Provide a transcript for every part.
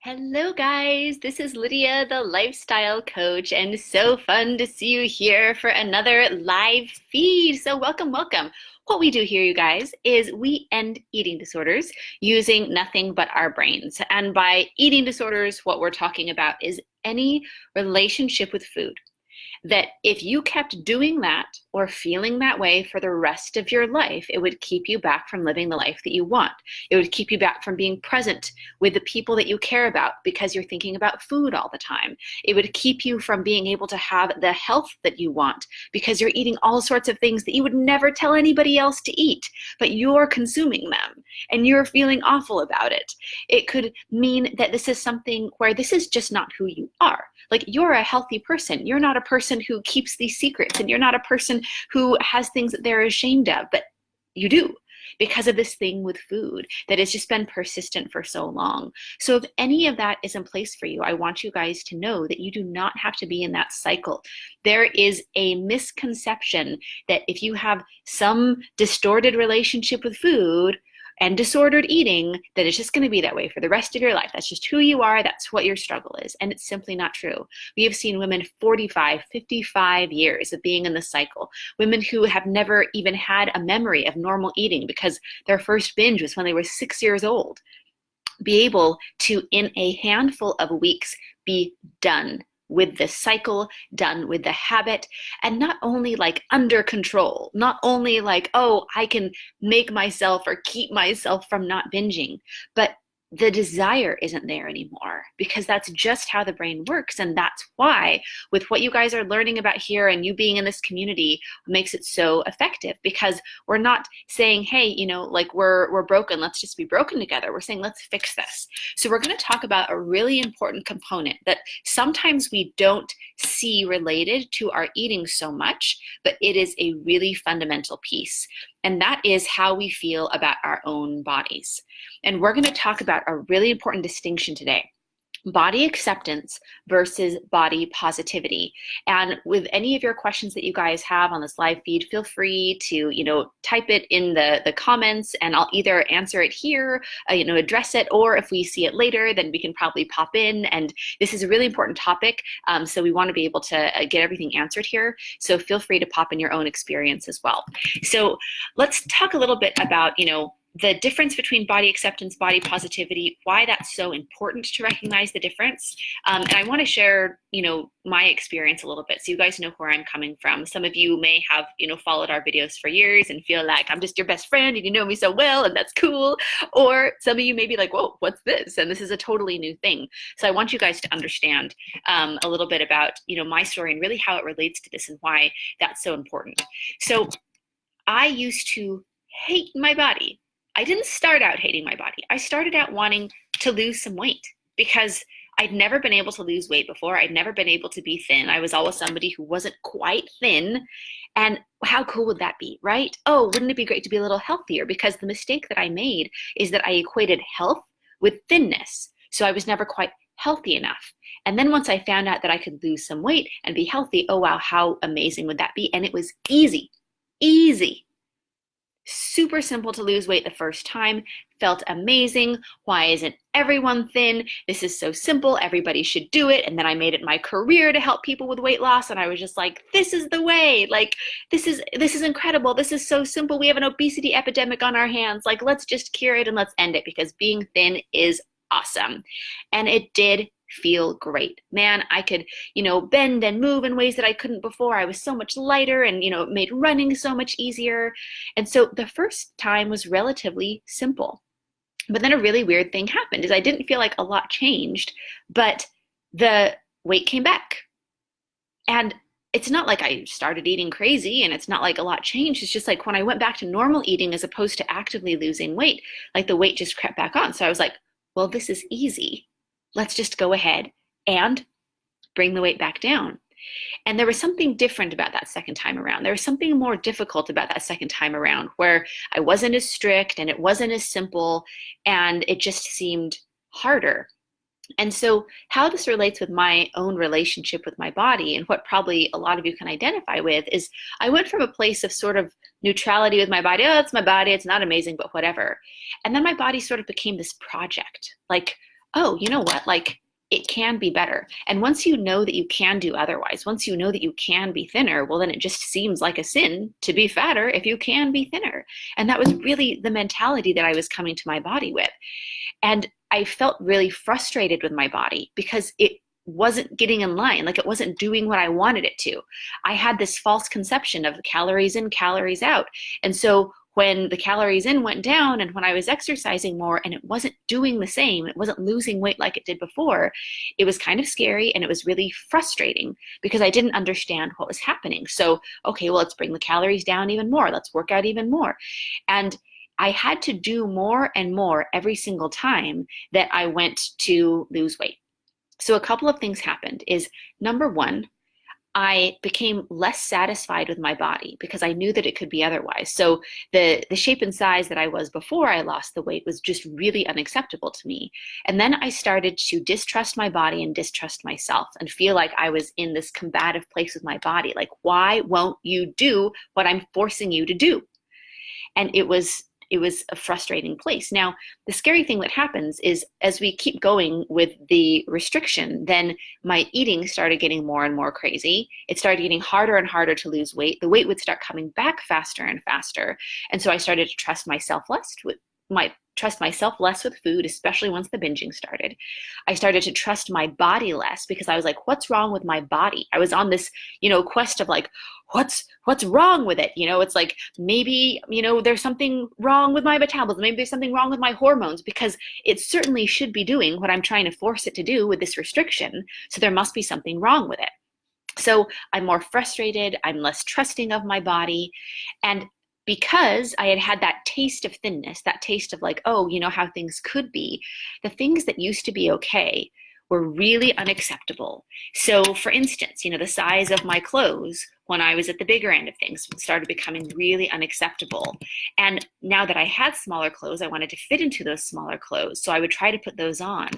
Hello, guys. This is Lydia, the lifestyle coach, and so fun to see you here for another live feed. So, welcome, welcome. What we do here, you guys, is we end eating disorders using nothing but our brains. And by eating disorders, what we're talking about is any relationship with food that if you kept doing that or feeling that way for the rest of your life, it would keep you back from living the life that you want. It would keep you back from being present with the people that you care about because you're thinking about food all the time. It would keep you from being able to have the health that you want because you're eating all sorts of things that you would never tell anybody else to eat, but you're consuming them and you're feeling awful about it. It could mean that this is something where this is just not who you are. Like, you're a healthy person. You're not a person who keeps these secrets, and you're not a person who has things that they're ashamed of, but you do because of this thing with food that has just been persistent for so long. So if any of that is in place for you, I want you guys to know that you do not have to be in that cycle. There is a misconception that if you have some distorted relationship with food and disordered eating, that it's just going to be that way for the rest of your life. That's just who you are. That's what your struggle is. And it's simply not true. We have seen women 45, 55 years of being in the cycle. Women who have never even had a memory of normal eating because their first binge was when they were 6 years old, be able to, in a handful of weeks, be done with the cycle, done with the habit, and not only like under control, not only like, oh, I can make myself or keep myself from not binging, but the desire isn't there anymore because that's just how the brain works. And that's why with what you guys are learning about here and you being in this community makes it so effective, because we're not saying, hey, like we're broken, let's just be broken together. We're saying, let's fix this. So we're going to talk about a really important component that sometimes we don't see related to our eating so much, but it is a really fundamental piece. And that is how we feel about our own bodies. And we're going to talk about a really important distinction today: body acceptance versus body positivity. And with any of your questions that you guys have on this live feed, feel free to, type it in the comments, and I'll either answer it here, address it, or if we see it later, then we can probably pop in. And this is a really important topic, so we want to be able to get everything answered here. So feel free to pop in your own experience as well. So let's talk a little bit about, the difference between body acceptance, body positivity, why that's so important to recognize the difference. And I want to share, my experience a little bit so you guys know where I'm coming from. Some of you may have, followed our videos for years and feel like I'm just your best friend and you know me so well and that's cool. Or some of you may be like, whoa, what's this? And this is a totally new thing. So I want you guys to understand a little bit about, my story and really how it relates to this and why that's so important. So I used to hate my body. I didn't start out hating my body. I started out wanting to lose some weight because I'd never been able to lose weight before. I'd never been able to be thin. I was always somebody who wasn't quite thin. And how cool would that be, right? Oh, wouldn't it be great to be a little healthier? Because the mistake that I made is that I equated health with thinness. So I was never quite healthy enough. And then once I found out that I could lose some weight and be healthy, oh wow, how amazing would that be? And it was easy. Super simple to lose weight the first time, felt amazing. Why isn't everyone thin? This is so simple, everybody should do it. And then I made it my career to help people with weight loss, and I was just like, this is the way. Like, this is incredible. This is so simple. We have an obesity epidemic on our hands. Like, let's just cure it and let's end it, because being thin is awesome. And it did feel great. Man, I could, bend and move in ways that I couldn't before. I was so much lighter, and, it made running so much easier. And so the first time was relatively simple. But then a really weird thing happened is I didn't feel like a lot changed, but the weight came back. And it's not like I started eating crazy and it's not like a lot changed. It's just like when I went back to normal eating as opposed to actively losing weight, like the weight just crept back on. So I was like, well, this is easy. Let's just go ahead and bring the weight back down. And there was something different about that second time around. There was something more difficult about that second time around, where I wasn't as strict and it wasn't as simple, and it just seemed harder. And so how this relates with my own relationship with my body, and what probably a lot of you can identify with, is I went from a place of sort of neutrality with my body. Oh, it's my body. It's not amazing, but whatever. And then my body sort of became this project. Like, oh, you know what? Like, it can be better. And once you know that you can do otherwise, once you know that you can be thinner, well, then it just seems like a sin to be fatter if you can be thinner. And that was really the mentality that I was coming to my body with. And I felt really frustrated with my body because it wasn't getting in line, like it wasn't doing what I wanted it to. I had this false conception of calories in, calories out. And so when the calories in went down and when I was exercising more and it wasn't doing the same, it wasn't losing weight like it did before, it was kind of scary and it was really frustrating because I didn't understand what was happening. So, okay, well, let's bring the calories down even more. Let's work out even more. And I had to do more and more every single time that I went to lose weight. So a couple of things happened is number one, I became less satisfied with my body because I knew that it could be otherwise. So the shape and size that I was before I lost the weight was just really unacceptable to me. And then I started to distrust my body and distrust myself and feel like I was in this combative place with my body. Like, why won't you do what I'm forcing you to do? And it was a frustrating place. Now, the scary thing that happens is as we keep going with the restriction, then my eating started getting more and more crazy. It started getting harder and harder to lose weight. The weight would start coming back faster and faster. And so I started to trust myself less with food, especially once the binging started. I started to trust my body less because I was like, what's wrong with my body? I was on this, quest of like, what's wrong with it? It's like maybe, there's something wrong with my metabolism. Maybe there's something wrong with my hormones because it certainly should be doing what I'm trying to force it to do with this restriction. So there must be something wrong with it. So I'm more frustrated. I'm less trusting of my body. And because I had had that taste of thinness, that taste of like, oh, how things could be, the things that used to be okay were really unacceptable. So for instance, the size of my clothes when I was at the bigger end of things started becoming really unacceptable. And now that I had smaller clothes, I wanted to fit into those smaller clothes. So I would try to put those on.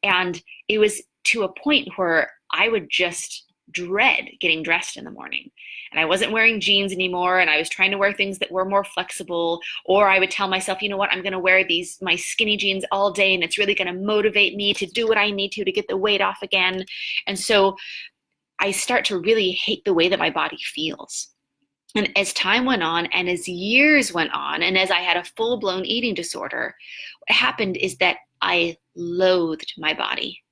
And it was to a point where I would just dread getting dressed in the morning. And I wasn't wearing jeans anymore, and I was trying to wear things that were more flexible, or I would tell myself, you know what, I'm going to wear my skinny jeans all day, and it's really going to motivate me to do what I need to get the weight off again. And so I start to really hate the way that my body feels. And as time went on, and as years went on, and as I had a full-blown eating disorder, what happened is that I loathed my body.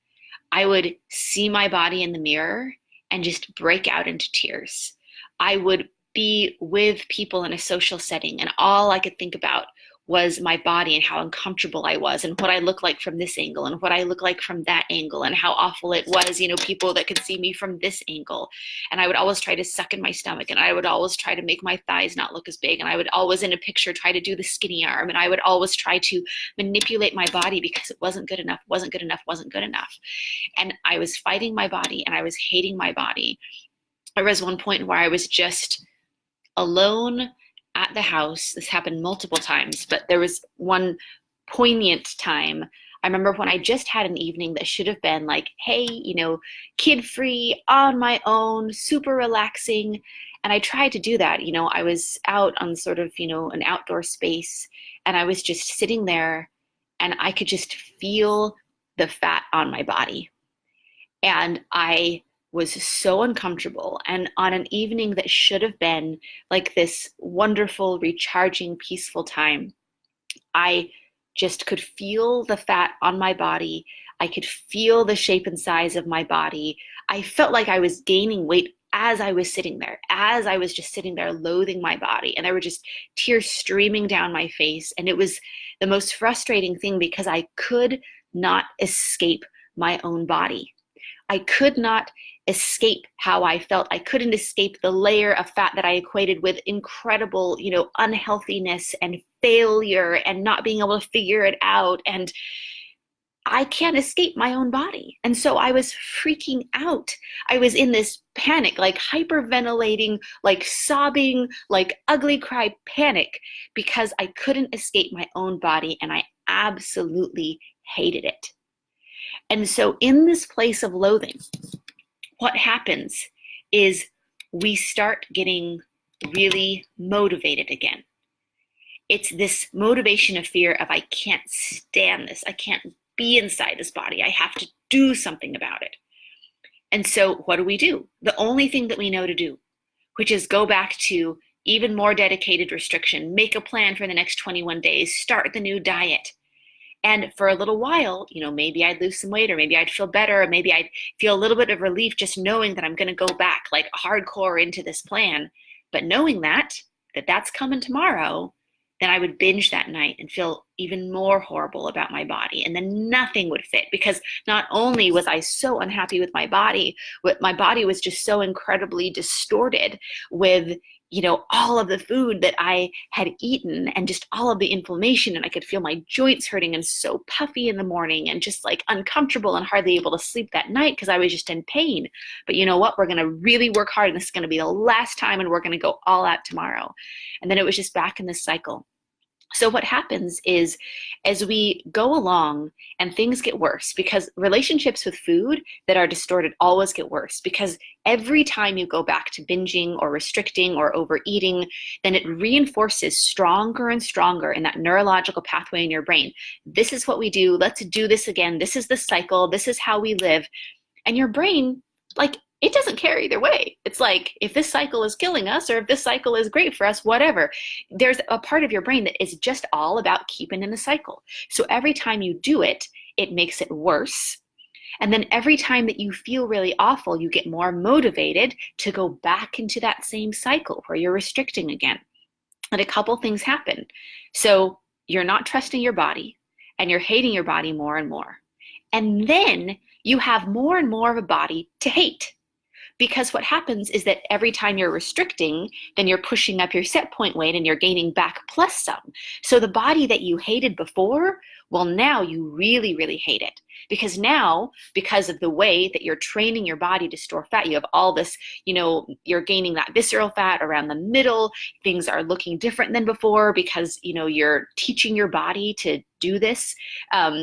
I would see my body in the mirror and just break out into tears. I would be with people in a social setting, and all I could think about was my body and how uncomfortable I was and what I look like from this angle and what I look like from that angle and how awful it was, people that could see me from this angle. And I would always try to suck in my stomach, and I would always try to make my thighs not look as big. And I would always in a picture try to do the skinny arm, and I would always try to manipulate my body because it wasn't good enough, wasn't good enough, wasn't good enough. And I was fighting my body and I was hating my body. There was one point where I was just alone at the house. This happened multiple times, but there was one poignant time. I remember when I just had an evening that should have been like, hey, kid-free, on my own, super relaxing. And I tried to do that. I was out on sort of, an outdoor space, and I was just sitting there, and I could just feel the fat on my body. And I was so uncomfortable. And on an evening that should have been like this wonderful, recharging, peaceful time, I just could feel the fat on my body. I could feel the shape and size of my body. I felt like I was gaining weight as I was sitting there, as I was just sitting there loathing my body. And there were just tears streaming down my face. And it was the most frustrating thing because I could not escape my own body. I could not escape how I felt. I couldn't escape the layer of fat that I equated with incredible, unhealthiness and failure and not being able to figure it out. And I can't escape my own body. And so I was freaking out. I was in this panic, like hyperventilating, like sobbing, like ugly cry panic because I couldn't escape my own body, and I absolutely hated it. And so in this place of loathing, what happens is we start getting really motivated again. It's this motivation of fear of, I can't stand this. I can't be inside this body. I have to do something about it. And so what do? The only thing that we know to do, which is go back to even more dedicated restriction, make a plan for the next 21 days, start the new diet. And for a little while, maybe I'd lose some weight, or maybe I'd feel better, or maybe I'd feel a little bit of relief just knowing that I'm going to go back like hardcore into this plan. But knowing that that's coming tomorrow, then I would binge that night and feel even more horrible about my body. And then nothing would fit, because not only was I so unhappy with my body, but my body was just so incredibly distorted with all of the food that I had eaten and just all of the inflammation, and I could feel my joints hurting and so puffy in the morning and just like uncomfortable and hardly able to sleep that night because I was just in pain. But you know what? We're going to really work hard, and this is going to be the last time, and we're going to go all out tomorrow. And then it was just back in this cycle. So what happens is, as we go along and things get worse, because relationships with food that are distorted always get worse, because every time you go back to binging or restricting or overeating, then it reinforces stronger and stronger in that neurological pathway in your brain. This is what we do. Let's do this again. This is the cycle. This is how we live. And your brain, it doesn't care either way. It's like, if this cycle is killing us or if this cycle is great for us, whatever. There's a part of your brain that is just all about keeping in the cycle. So every time you do it, it makes it worse. And then every time that you feel really awful, you get more motivated to go back into that same cycle where you're restricting again. And a couple things happen. So you're not trusting your body, and you're hating your body more and more. And then you have more and more of a body to hate. Because what happens is that every time you're restricting, then you're pushing up your set point weight and you're gaining back plus some. So the body that you hated before, well, now you really, really hate it. Because now, because of the way that you're training your body to store fat, you have all this, you're gaining that visceral fat around the middle. Things are looking different than before because, you're teaching your body to do this,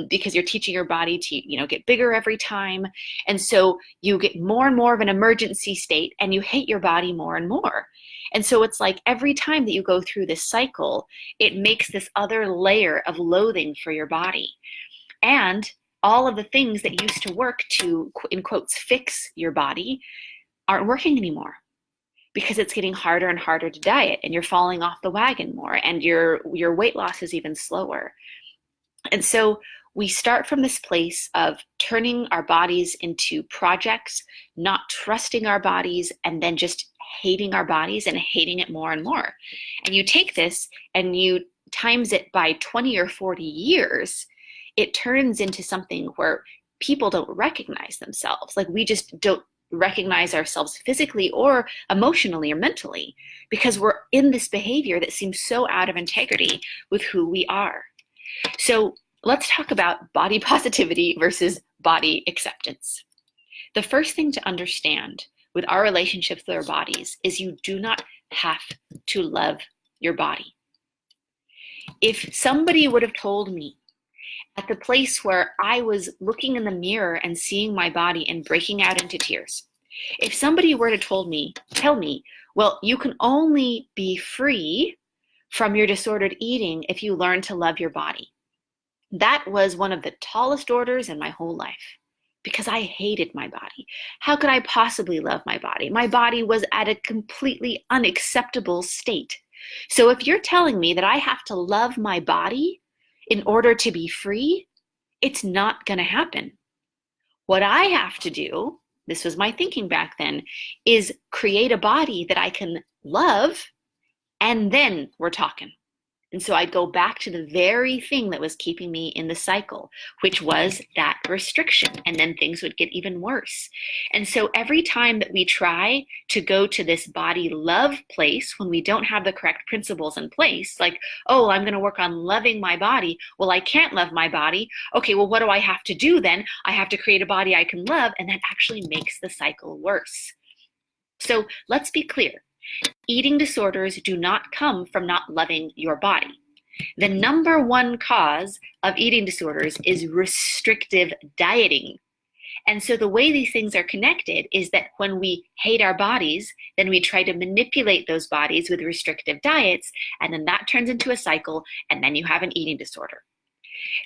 because you're teaching your body to, get bigger every time. And so you get more and more of an emergency state, and you hate your body more and more. And so it's like every time that you go through this cycle, it makes this other layer of loathing for your body. And all of the things that used to work to, in quotes, fix your body aren't working anymore, because it's getting harder and harder to diet, and you're falling off the wagon more, and your weight loss is even slower. And so we start from this place of turning our bodies into projects, not trusting our bodies, and then just hating our bodies and hating it more and more. And you take this and you times it by 20 or 40 years, it turns into something where people don't recognize themselves. Like, we just don't recognize ourselves physically or emotionally or mentally, because we're in this behavior that seems so out of integrity with who we are. So let's talk about body positivity versus body acceptance. The first thing to understand with our relationships with our bodies is you do not have to love your body. If somebody would have told me at the place where I was looking in the mirror and seeing my body and breaking out into tears, if somebody were to tell me, well, you can only be free from your disordered eating if you learn to love your body, that was one of the tallest orders in my whole life, because I hated my body. How could I possibly love my body? My body was at a completely unacceptable state. So if you're telling me that I have to love my body in order to be free, it's not going to happen. What I have to do, this was my thinking back then, is create a body that I can love, and then we're talking. And so I'd go back to the very thing that was keeping me in the cycle, which was that restriction. And then things would get even worse. And so every time that we try to go to this body love place, when we don't have the correct principles in place, like, oh, I'm going to work on loving my body. Well, I can't love my body. Okay, well, what do I have to do then? I have to create a body I can love. And that actually makes the cycle worse. So let's be clear. Eating disorders do not come from not loving your body. The number one cause of eating disorders is restrictive dieting. And so the way these things are connected is that when we hate our bodies, then we try to manipulate those bodies with restrictive diets, and then that turns into a cycle, and then you have an eating disorder.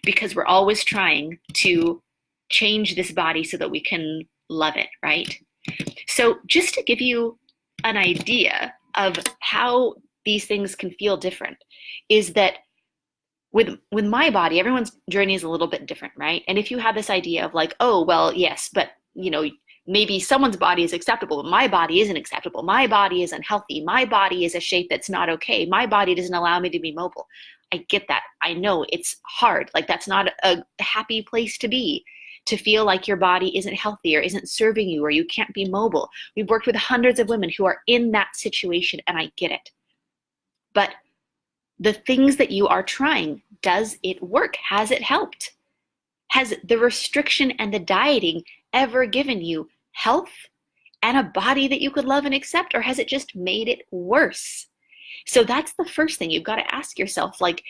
because we're always trying to change this body so that we can love it, right? So just to give you an idea of how these things can feel different is that with my body, everyone's journey is a little bit different, right? And if you have this idea of like, oh, well, yes, but maybe someone's body is acceptable, but my body isn't acceptable. My body is unhealthy. My body is a shape that's not okay. My body doesn't allow me to be mobile. I get that. I know it's hard. Like that's not a happy place to be, to feel like your body isn't healthy or isn't serving you or you can't be mobile. We've worked with hundreds of women who are in that situation, and I get it. But the things that you are trying, does it work? Has it helped? Has the restriction and the dieting ever given you health and a body that you could love and accept, or has it just made it worse? So that's the first thing you've got to ask yourself, like,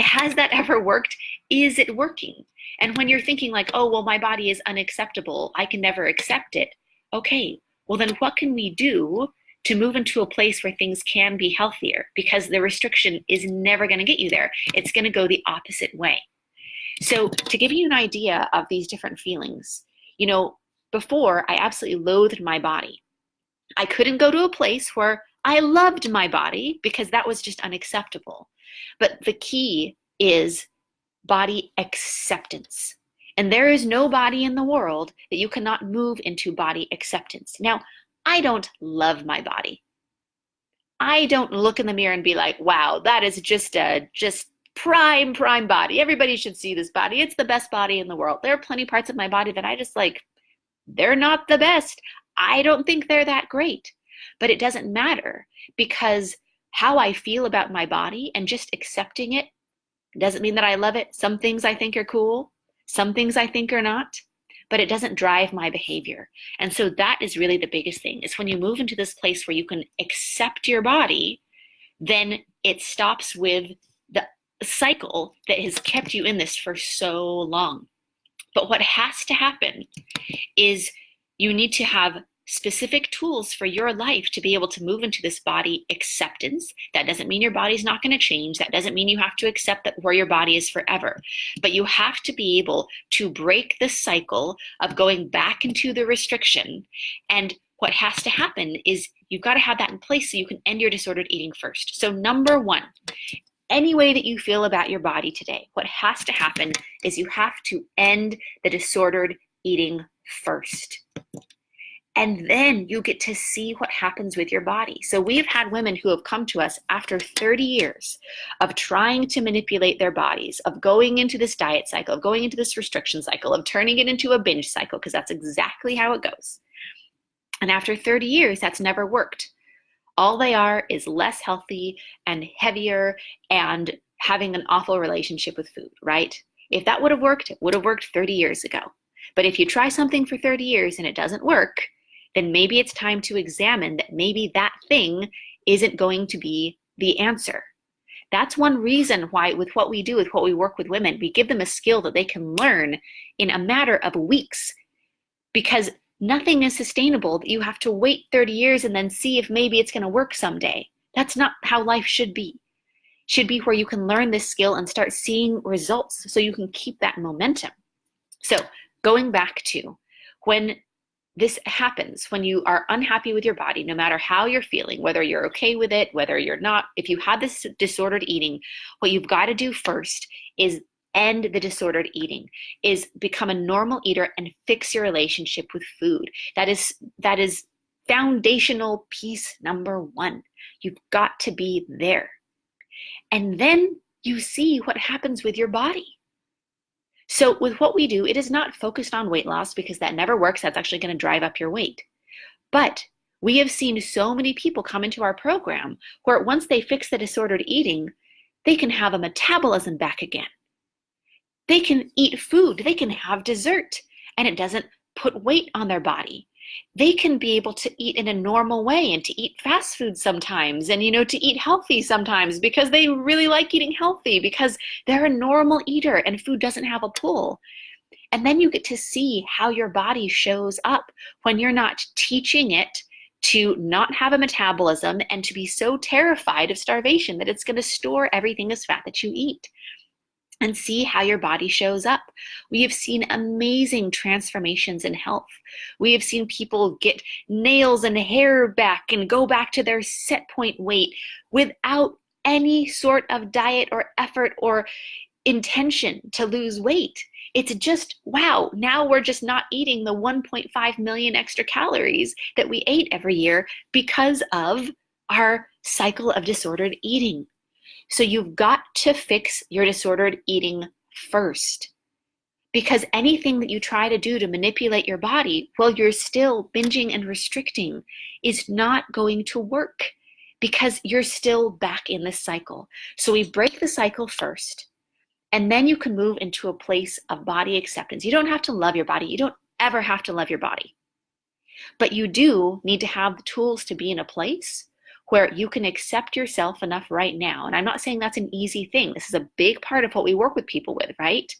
has that ever worked? Is it working? And when you're thinking like, oh, well, my body is unacceptable, I can never accept it. Okay, well then what can we do to move into a place where things can be healthier? Because the restriction is never going to get you there. It's going to go the opposite way. So to give you an idea of these different feelings, before I absolutely loathed my body. I couldn't go to a place where I loved my body because that was just unacceptable. But the key is body acceptance. And there is no body in the world that you cannot move into body acceptance. Now, I don't love my body. I don't look in the mirror and be like, wow, that is just prime body. Everybody should see this body. It's the best body in the world. There are plenty parts of my body that I just like, they're not the best. I don't think they're that great. But it doesn't matter, because how I feel about my body and just accepting it doesn't mean that I love it. Some things I think are cool, some things I think are not, but it doesn't drive my behavior. And so that is really the biggest thing, is when you move into this place where you can accept your body, then it stops with the cycle that has kept you in this for so long. But what has to happen is you need to have specific tools for your life to be able to move into this body acceptance. That doesn't mean your body's not going to change. That doesn't mean you have to accept that where your body is forever. But you have to be able to break the cycle of going back into the restriction. And what has to happen is you've got to have that in place so you can end your disordered eating first. So number one, any way that you feel about your body today, what has to happen is you have to end the disordered eating first. And then you get to see what happens with your body. So we have had women who have come to us after 30 years of trying to manipulate their bodies, of going into this diet cycle, of going into this restriction cycle, of turning it into a binge cycle, because that's exactly how it goes. And after 30 years, that's never worked. All they are is less healthy and heavier and having an awful relationship with food, right? If that would have worked, it would have worked 30 years ago. But if you try something for 30 years and it doesn't work, then maybe it's time to examine that maybe that thing isn't going to be the answer. That's one reason why with what we do, with what we work with women, we give them a skill that they can learn in a matter of weeks, because nothing is sustainable that you have to wait 30 years and then see if maybe it's going to work someday. That's not how life should be. It should be where you can learn this skill and start seeing results so you can keep that momentum. So going back to when this happens, when you are unhappy with your body, no matter how you're feeling, whether you're okay with it, whether you're not, if you have this disordered eating, what you've got to do first is end the disordered eating, is become a normal eater and fix your relationship with food. That is foundational piece number one. You've got to be there. And then you see what happens with your body. So with what we do, it is not focused on weight loss, because that never works. That's actually going to drive up your weight. But we have seen so many people come into our program where once they fix the disordered eating, they can have a metabolism back again. They can eat food, they can have dessert, and it doesn't put weight on their body. They can be able to eat in a normal way and to eat fast food sometimes, and to eat healthy sometimes because they really like eating healthy, because they're a normal eater and food doesn't have a pull. And then you get to see how your body shows up when you're not teaching it to not have a metabolism and to be so terrified of starvation that it's going to store everything as fat that you eat. and see how your body shows up. We have seen amazing transformations in health. We have seen people get nails and hair back and go back to their set point weight without any sort of diet or effort or intention to lose weight. It's just, wow, now we're just not eating the 1.5 million extra calories that we ate every year because of our cycle of disordered eating. So you've got to fix your disordered eating first. Because anything that you try to do to manipulate your body while you're still binging and restricting is not going to work because you're still back in this cycle. So we break the cycle first, and then you can move into a place of body acceptance. You don't have to love your body. You don't ever have to love your body. But you do need to have the tools to be in a place where you can accept yourself enough right now. And I'm not saying that's an easy thing. This is a big part of what we work with people with, right?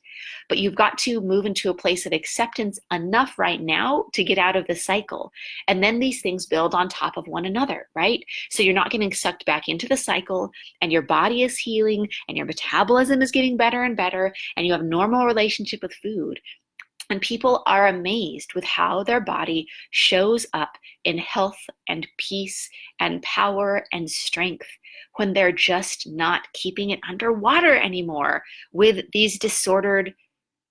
But you've got to move into a place of acceptance enough right now to get out of the cycle. And then these things build on top of one another, right? So you're not getting sucked back into the cycle, and your body is healing, and your metabolism is getting better and better, and you have a normal relationship with food. And people are amazed with how their body shows up in health and peace and power and strength when they're just not keeping it underwater anymore with these disordered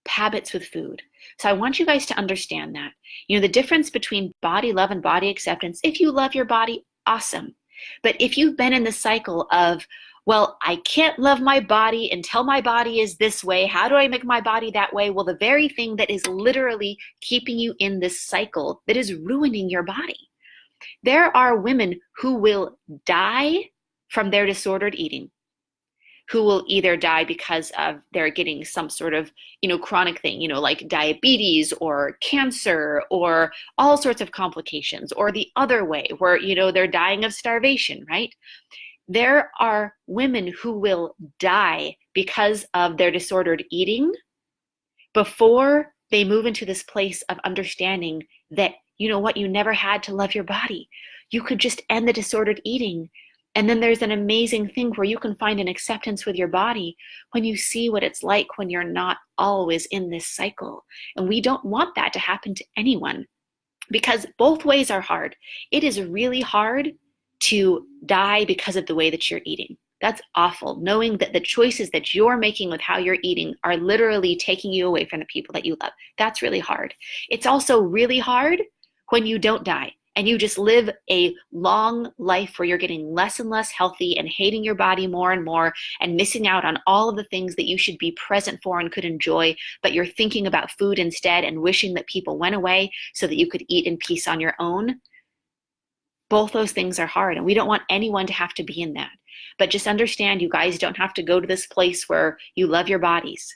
habits with food. So I want you guys to understand that. You know, the difference between body love and body acceptance, if you love your body, awesome. But if you've been in the cycle of, well, I can't love my body until my body is this way. How do I make my body that way? Well, the very thing that is literally keeping you in this cycle that is ruining your body. There are women who will die from their disordered eating, who will either die because of they're getting some sort of, chronic thing, like diabetes or cancer or all sorts of complications, or the other way where, they're dying of starvation, right? There are women who will die because of their disordered eating before they move into this place of understanding that, you know what, you never had to love your body. You could just end the disordered eating. And then there's an amazing thing where you can find an acceptance with your body when you see what it's like when you're not always in this cycle. And we don't want that to happen to anyone, because both ways are hard. It is really hard to die because of the way that you're eating. That's awful. Knowing that the choices that you're making with how you're eating are literally taking you away from the people that you love. That's really hard. It's also really hard when you don't die and you just live a long life where you're getting less and less healthy and hating your body more and more and missing out on all of the things that you should be present for and could enjoy, but you're thinking about food instead and wishing that people went away so that you could eat in peace on your own. Both those things are hard, and we don't want anyone to have to be in that. But just understand, you guys don't have to go to this place where you love your bodies.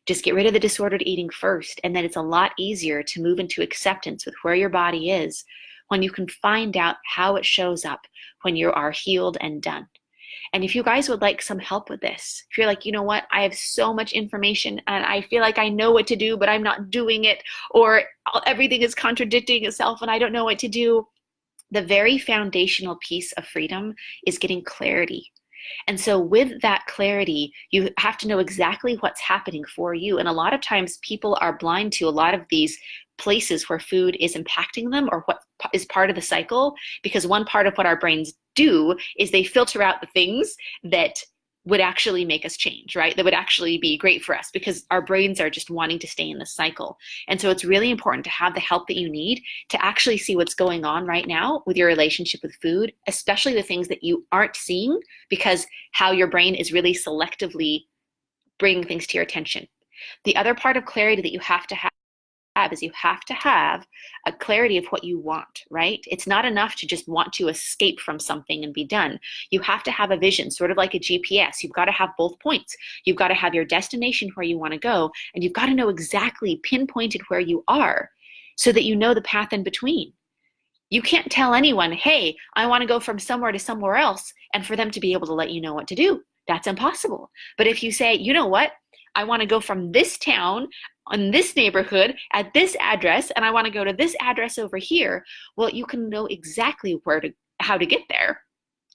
Just get rid of the disordered eating first, and then it's a lot easier to move into acceptance with where your body is when you can find out how it shows up when you are healed and done. And if you guys would like some help with this, if you're like, you know what, I have so much information and I feel like I know what to do, but I'm not doing it, or everything is contradicting itself and I don't know what to do, the very foundational piece of freedom is getting clarity. And so with that clarity, you have to know exactly what's happening for you. And a lot of times people are blind to a lot of these places where food is impacting them or what is part of the cycle, because one part of what our brains do is they filter out the things that would actually make us change, right? That would actually be great for us, because our brains are just wanting to stay in the cycle. And so it's really important to have the help that you need to actually see what's going on right now with your relationship with food, especially the things that you aren't seeing, because how your brain is really selectively bringing things to your attention. The other part of clarity that you have to have is you have to have a clarity of what you want, right? It's not enough to just want to escape from something and be done. You have to have a vision, sort of like a GPS. You've got to have both points. You've got to have your destination where you want to go, and you've got to know exactly pinpointed where you are so that you know the path in between. You can't tell anyone, hey, I want to go from somewhere to somewhere else, and for them to be able to let you know what to do. That's impossible. But if you say, you know what, I want to go from this town in this neighborhood at this address, and I want to go to this address over here, well, you can know exactly how to get there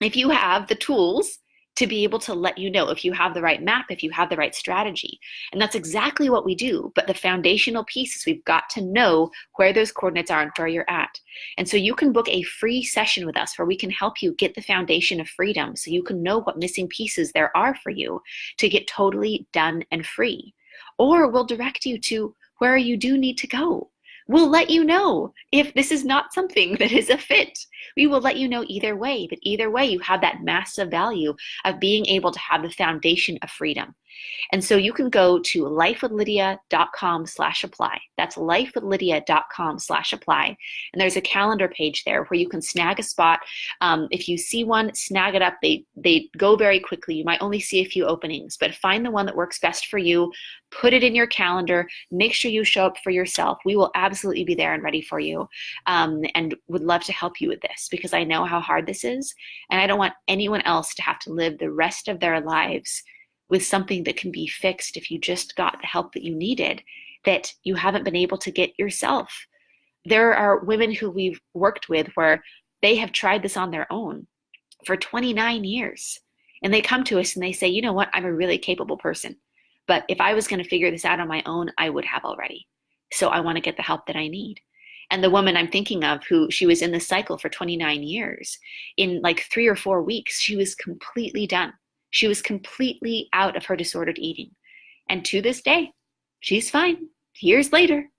if you have the tools to be able to let you know if you have the right map, if you have the right strategy. And that's exactly what we do. But the foundational piece is we've got to know where those coordinates are and where you're at. And so you can book a free session with us where we can help you get the foundation of freedom so you can know what missing pieces there are for you to get totally done and free. Or we'll direct you to where you do need to go. We'll let you know if this is not something that is a fit. We will let you know either way, but either way, you have that massive value of being able to have the foundation of freedom. And so you can go to lifewithlydia.com/apply. That's lifewithlydia.com/apply. And there's a calendar page there where you can snag a spot. If you see one, snag it up. They go very quickly. You might only see a few openings, but find the one that works best for you. Put it in your calendar. Make sure you show up for yourself. We will absolutely be there and ready for you, and would love to help you with this because I know how hard this is, and I don't want anyone else to have to live the rest of their lives with something that can be fixed if you just got the help that you needed, that you haven't been able to get yourself. There are women who we've worked with where they have tried this on their own for 29 years. And they come to us and they say, you know what, I'm a really capable person. But if I was going to figure this out on my own, I would have already. So I want to get the help that I need. And the woman I'm thinking of, who she was in this cycle for 29 years, in like 3 or 4 weeks, she was completely done. She was completely out of her disordered eating. And to this day, she's fine, years later.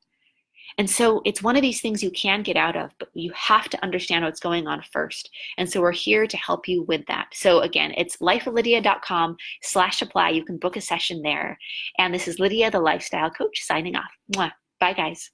And so it's one of these things you can get out of, but you have to understand what's going on first. And so we're here to help you with that. So again, it's lifewithlydia.com/apply. You can book a session there. And this is Lydia, the lifestyle coach, signing off. Mwah. Bye, guys.